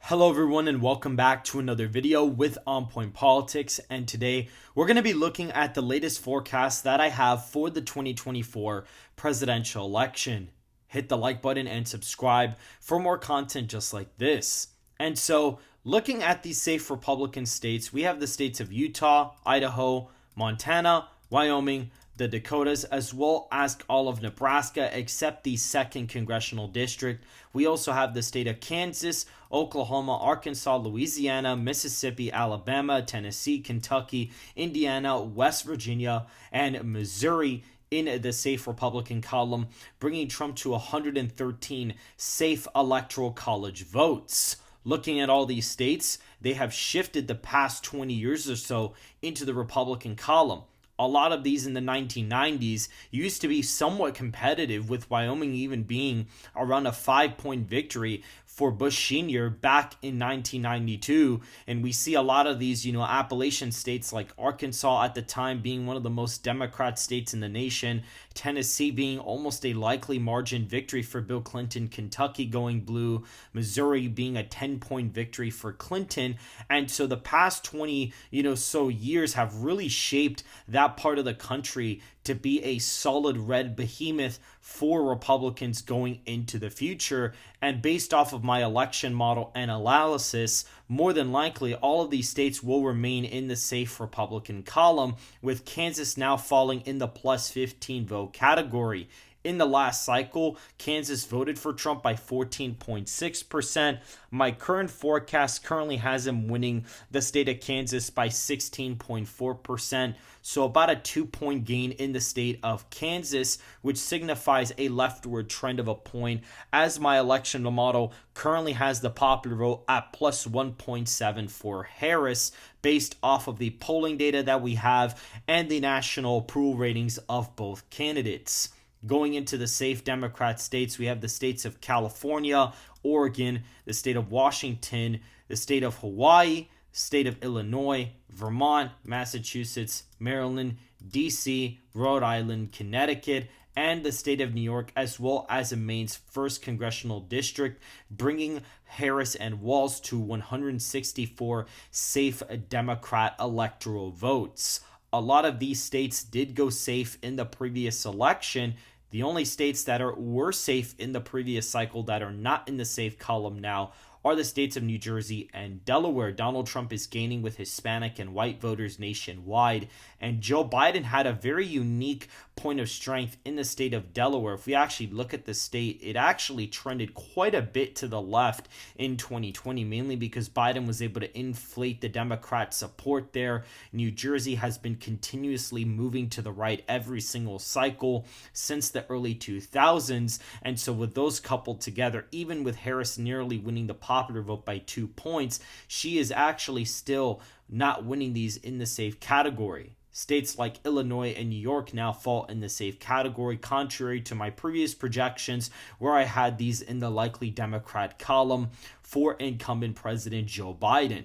Hello everyone and welcome back to another video with On Point Politics, and today we're going to be looking at the latest forecast that I have for the 2024 presidential election. Hit the like button and subscribe for more content just like this. And so, looking at these safe Republican states, we have the states of Utah, Idaho, Montana, Wyoming, the Dakotas, as well as all of Nebraska except the 2nd Congressional District. We also have the state of Kansas, Oklahoma, Arkansas, Louisiana, Mississippi, Alabama, Tennessee, Kentucky, Indiana, West Virginia, and Missouri in the safe Republican column, bringing Trump to 113 safe electoral college votes. Looking at all these states, they have shifted the past 20 years or so into the Republican column. A lot of these in the 1990s used to be somewhat competitive, with Wyoming even being around a 5-point victory for Bush Sr. back in 1992. And we see a lot of these, Appalachian states like Arkansas at the time being one of the most Democrat states in the nation, Tennessee being almost a likely margin victory for Bill Clinton, Kentucky going blue, Missouri being a 10-point victory for Clinton. And so the past 20, so years have really shaped that part of the country to be a solid red behemoth for Republicans going into the future. And based off of my election model and analysis, more than likely all of these states will remain in the safe Republican column, with Kansas now falling in the plus 15 vote category. In the last cycle, Kansas voted for Trump by 14.6%. My current forecast currently has him winning the state of Kansas by 16.4%. So about a 2-point gain in the state of Kansas, which signifies a leftward trend of a point, as my election model currently has the popular vote at plus 1.7 for Harris, based off of the polling data that we have and the national approval ratings of both candidates. Going into the safe Democrat states, we have the states of California, Oregon, the state of Washington, the state of Hawaii, state of Illinois, Vermont, Massachusetts, Maryland, D.C., Rhode Island, Connecticut, and the state of New York, as well as Maine's 1st Congressional District, bringing Harris and Walz to 164 safe Democrat electoral votes. A lot of these states did go safe in the previous election. The only states that were safe in the previous cycle that are not in the safe column now are the states of New Jersey and Delaware. Donald Trump is gaining with Hispanic and white voters nationwide, and Joe Biden had a very unique point of strength in the state of Delaware. If we actually look at the state, it actually trended quite a bit to the left in 2020, mainly because Biden was able to inflate the Democrat support there. New Jersey has been continuously moving to the right every single cycle since the early 2000s, and so with those coupled together, even with Harris nearly winning the popular vote by 2 points, she is actually still not winning these in the safe category. States like Illinois and New York now fall in the safe category, contrary to my previous projections where I had these in the likely Democrat column for incumbent President Joe Biden.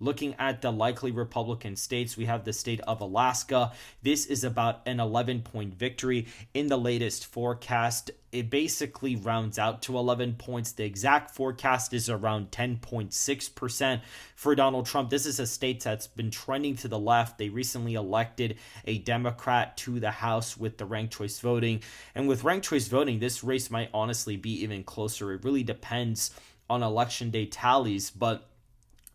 Looking at the likely Republican states, we have the state of Alaska. This is about an 11-point victory in the latest forecast. It basically rounds out to 11 points. The exact forecast is around 10.6% for Donald Trump. This is a state that's been trending to the left. They recently elected a Democrat to the House with the ranked choice voting. And with ranked choice voting, this race might honestly be even closer. It really depends on election day tallies, but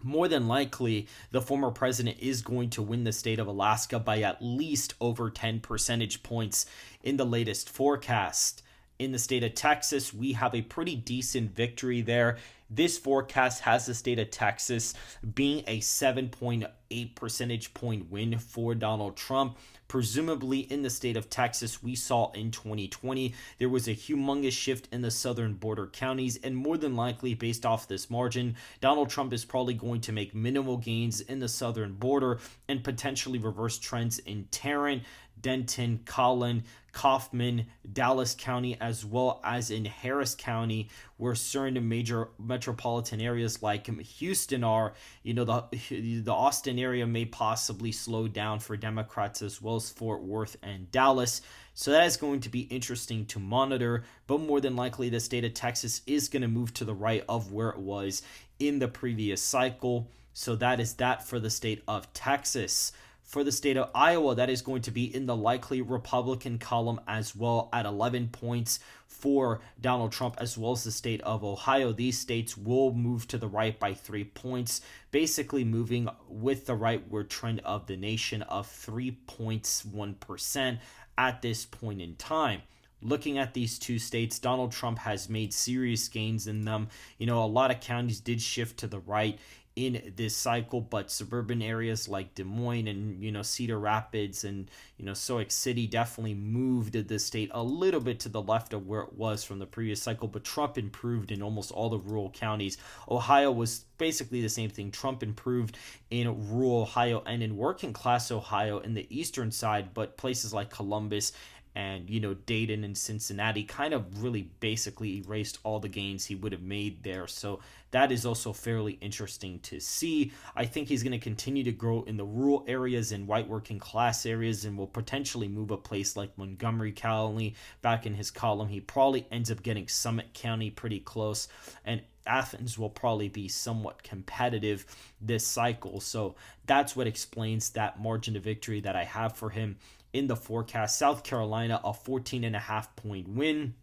more than likely, the former president is going to win the state of Alaska by at least over 10 percentage points in the latest forecast. In the state of Texas, we have a pretty decent victory there. This forecast has the state of Texas being a 7.8 percentage point win for Donald Trump. Presumably in the state of Texas, we saw in 2020, there was a humongous shift in the southern border counties, and more than likely, based off this margin, Donald Trump is probably going to make minimal gains in the southern border and potentially reverse trends in Tarrant, Denton, Collin, Kaufman, Dallas County, as well as in Harris County, where certain major metropolitan areas like Houston are, the Austin area may possibly slow down for Democrats, as well as Fort Worth and Dallas. So that is going to be interesting to monitor, but more than likely the state of Texas is going to move to the right of where it was in the previous cycle. So that is that for the state of Texas. For the state of Iowa, that is going to be in the likely Republican column as well at 11 points for Donald Trump, as well as the state of Ohio. These states will move to the right by 3 points, basically moving with the rightward trend of the nation of 3.1% at this point in time. Looking at these two states, Donald Trump has made serious gains in them. A lot of counties did shift to the right in this cycle, but suburban areas like Des Moines and Cedar Rapids and Soak City definitely moved the state a little bit to the left of where it was from the previous cycle. But Trump improved in almost all the rural counties. Ohio was basically the same thing. Trump improved in rural Ohio and in working class Ohio in the eastern side, but places like Columbus and Dayton and Cincinnati kind of really basically erased all the gains he would have made there. So that is also fairly interesting to see. I think he's going to continue to grow in the rural areas and white working class areas, and will potentially move a place like Montgomery County back in his column. He probably ends up getting Summit County pretty close, and Athens will probably be somewhat competitive this cycle. So that's what explains that margin of victory that I have for him in the forecast. South Carolina, a 14.5-point win.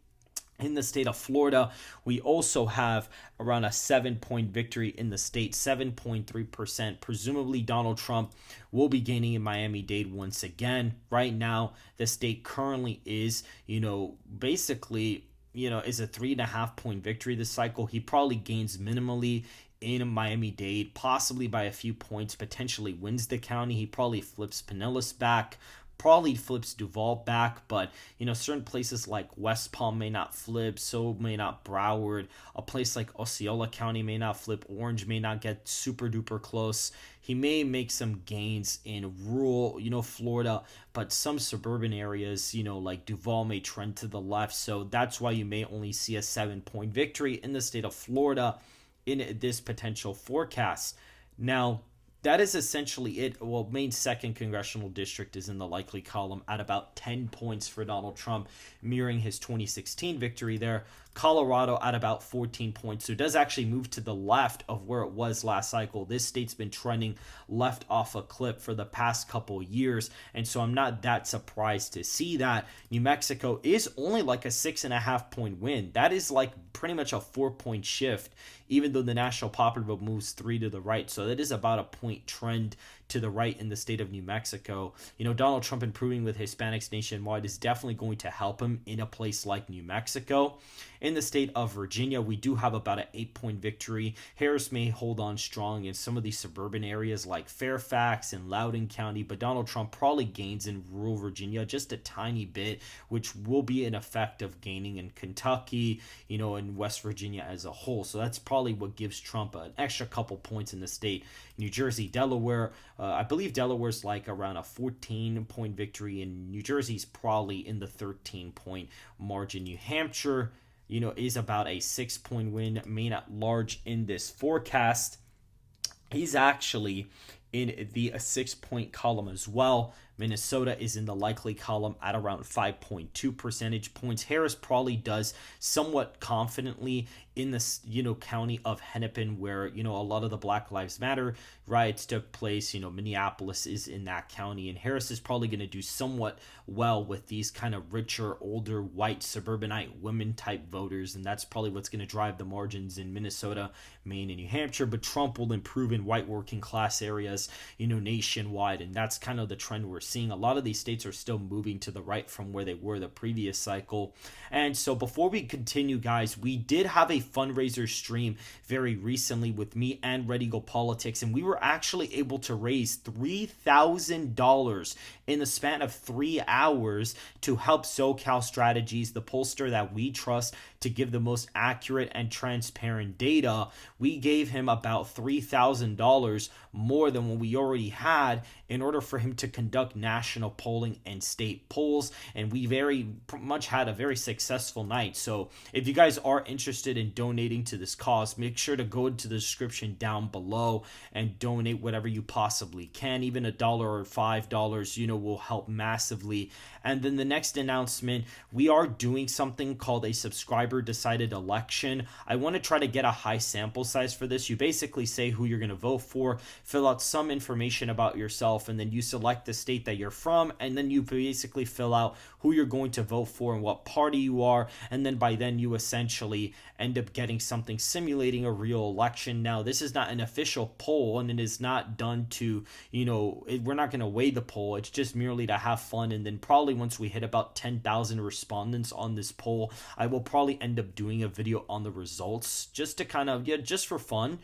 In the state of Florida, we also have around a 7-point victory in the state, 7.3%. Presumably, Donald Trump will be gaining in Miami-Dade once again. Right now, the state currently is, basically, is a 3.5-point victory this cycle. He probably gains minimally in Miami-Dade, possibly by a few points, potentially wins the county. He probably flips Pinellas back, probably flips Duval back, but certain places like West Palm may not flip, so may not Broward. A place like Osceola County may not flip. Orange may not get super duper close. He may make some gains in rural, Florida, but some suburban areas, like Duval may trend to the left. So that's why you may only see a 7-point victory in the state of Florida in this potential forecast. Now, that is essentially it. Well, Maine's 2nd congressional district is in the likely column at about 10 points for Donald Trump, mirroring his 2016 victory there. Colorado at about 14 points. So it does actually move to the left of where it was last cycle. This state's been trending left off a cliff for the past couple years, and so I'm not that surprised to see that. New Mexico is only like a 6.5-point win. That is like pretty much a 4-point shift, even though the national popular vote moves 3 to the right. So that is about a point trend to the right in the state of New Mexico. Donald Trump improving with Hispanics nationwide is definitely going to help him in a place like New Mexico. In the state of Virginia, we do have about an 8-point victory. Harris may hold on strong in some of these suburban areas like Fairfax and Loudoun County, but Donald Trump probably gains in rural Virginia just a tiny bit, which will be an effect of gaining in Kentucky, and West Virginia as a whole. So that's probably what gives Trump an extra couple points in the state. New Jersey, Delaware, I believe Delaware's like around a 14-point victory, and New Jersey's probably in the 13-point margin. New Hampshire, is about a 6-point win, Maine at large in this forecast. He's actually in the 6-point column as well. Minnesota is in the likely column at around 5.2 percentage points. Harris probably does somewhat confidently in this, county of Hennepin, where, a lot of the Black Lives Matter riots took place. Minneapolis is in that county, and Harris is probably going to do somewhat well with these kind of richer, older, white, suburbanite women type voters, and that's probably what's going to drive the margins in Minnesota, Maine, and New Hampshire. But Trump will improve in white working class areas, nationwide, and that's kind of the trend we're seeing. A lot of these states are still moving to the right from where they were the previous cycle. And so before we continue, guys, we did have a fundraiser stream very recently with me and Red Eagle Politics, and we were actually able to raise $3,000 in the span of 3 hours to help SoCal Strategies, the pollster that we trust to give the most accurate and transparent data. We gave him about $3,000 more than what we already had in order for him to conduct public, national polling, and state polls. And we very much had a very successful night. So if you guys are interested in donating to this cause, make sure to go into the description down below and donate whatever you possibly can. Even $1 or $5, will help massively. And then the next announcement, we are doing something called a subscriber decided election. I want to try to get a high sample size for this. You basically say who you're going to vote for, fill out some information about yourself, and then you select the state that you're from, and then you basically fill out who you're going to vote for and what party you are, and then by then you essentially end up getting something simulating a real election. Now, this is not an official poll, and it is not done to, we're not going to weigh the poll. It's just merely to have fun, and then probably once we hit about 10,000 respondents on this poll, I will probably end up doing a video on the results just to kind of, just for fun,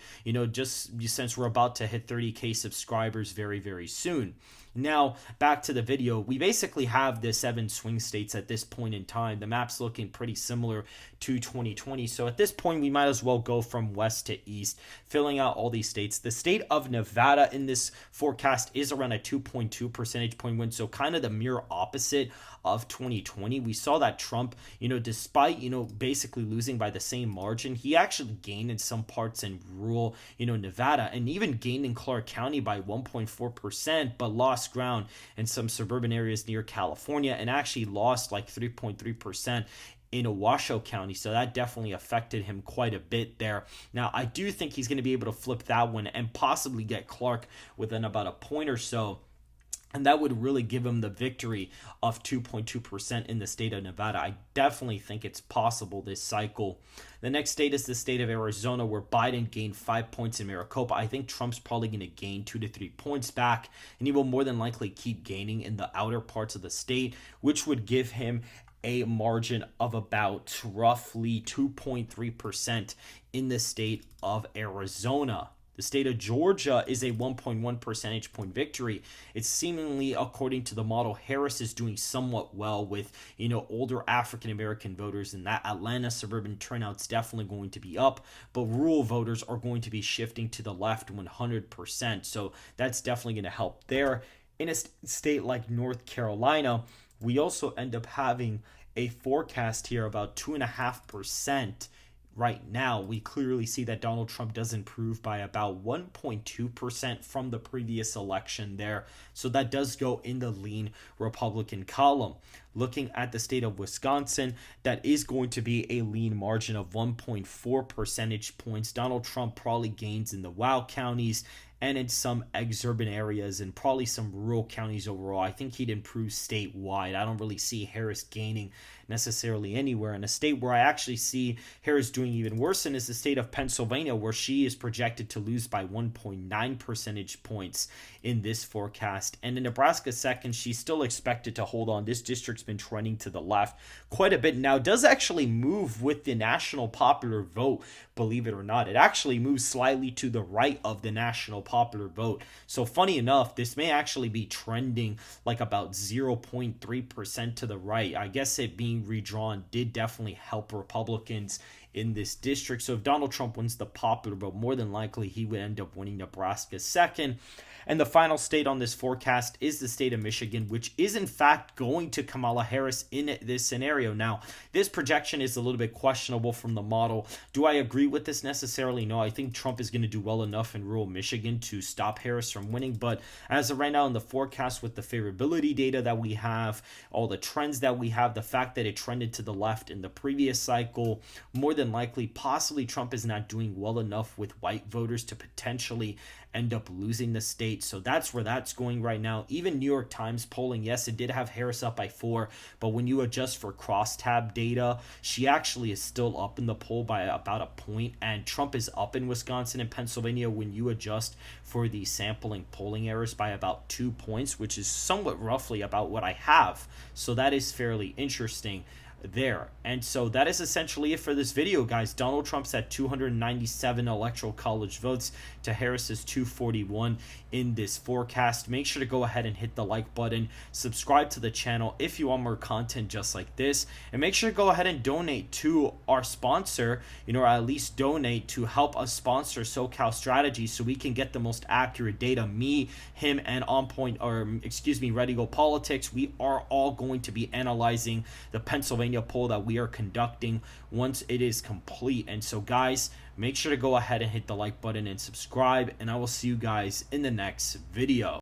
just since we're about to hit 30K subscribers very, very soon. Now, back to the video, we basically have the 7 swing states at this point in time. The map's looking pretty similar to 2020. So at this point, we might as well go from west to east, filling out all these states. The state of Nevada in this forecast is around a 2.2 percentage point win. So kind of the mirror opposite of 2020. We saw that Trump, despite, basically losing by the same margin, he actually gained in some parts in rural, Nevada, and even gained in Clark County by 1.4%, but lost ground in some suburban areas near California, and actually lost like 3.3% in Washoe County. So that definitely affected him quite a bit there. Now, I do think he's going to be able to flip that one and possibly get Clark within about a point or so. And that would really give him the victory of 2.2% in the state of Nevada. I definitely think it's possible this cycle. The next state is the state of Arizona, where Biden gained 5 points in Maricopa. I think Trump's probably going to gain 2 to 3 points back, and he will more than likely keep gaining in the outer parts of the state, which would give him a margin of about roughly 2.3% in the state of Arizona. The state of Georgia is a 1.1 percentage point victory. It's seemingly, according to the model, Harris is doing somewhat well with, older African-American voters, and that Atlanta suburban turnout's definitely going to be up, but rural voters are going to be shifting to the left 100%. So that's definitely going to help there. In a state like North Carolina, we also end up having a forecast here about 2.5%. Right now, we clearly see that Donald Trump does improve by about 1.2% from the previous election there. So that does go in the lean Republican column. Looking at the state of Wisconsin, that is going to be a lean margin of 1.4 percentage points. Donald Trump probably gains in the WOW counties and in some exurban areas and probably some rural counties overall. I think he'd improve statewide. I don't really see Harris gaining necessarily anywhere. In a state where I actually see Harris doing even worse in is the state of Pennsylvania, where she is projected to lose by 1.9 percentage points in this forecast. And in Nebraska second, she's still expected to hold on. This district's been trending to the left quite a bit now. Does actually move with the national popular vote, believe it or not. It actually moves slightly to the right of the national popular vote. So funny enough, this may actually be trending like about 0.3% to the right. I guess it being redrawn did definitely help Republicans in this district. So if Donald Trump wins the popular vote, more than likely he would end up winning Nebraska second. And the final state on this forecast is the state of Michigan, which is in fact going to Kamala Harris in this scenario. Now, this projection is a little bit questionable from the model. Do I agree with this necessarily? No, I think Trump is going to do well enough in rural Michigan to stop Harris from winning. But as of right now in the forecast, with the favorability data that we have, all the trends that we have, the fact that it trended to the left in the previous cycle, more than likely, possibly Trump is not doing well enough with white voters to potentially end up losing the state. So that's where that's going right now. Even New York Times polling, yes, it did have Harris up by 4, but when you adjust for crosstab data, she actually is still up in the poll by about a point, and Trump is up in Wisconsin and Pennsylvania when you adjust for the sampling polling errors by about 2 points, which is somewhat roughly about what I have. So that is fairly interesting. there. And so that is essentially it for this video, guys. Donald Trump's at 297 electoral college votes to Harris's 241 in this forecast. Make sure to go ahead and hit the like button, subscribe to the channel if you want more content just like this, and make sure to go ahead and donate to our sponsor, or at least donate to help us sponsor SoCal Strategy so we can get the most accurate data. Me, him, and Ready Go Politics, we are all going to be analyzing the Pennsylvania poll that we are conducting once it is complete. And so, guys, make sure to go ahead and hit the like button and subscribe, and I will see you guys in the next video.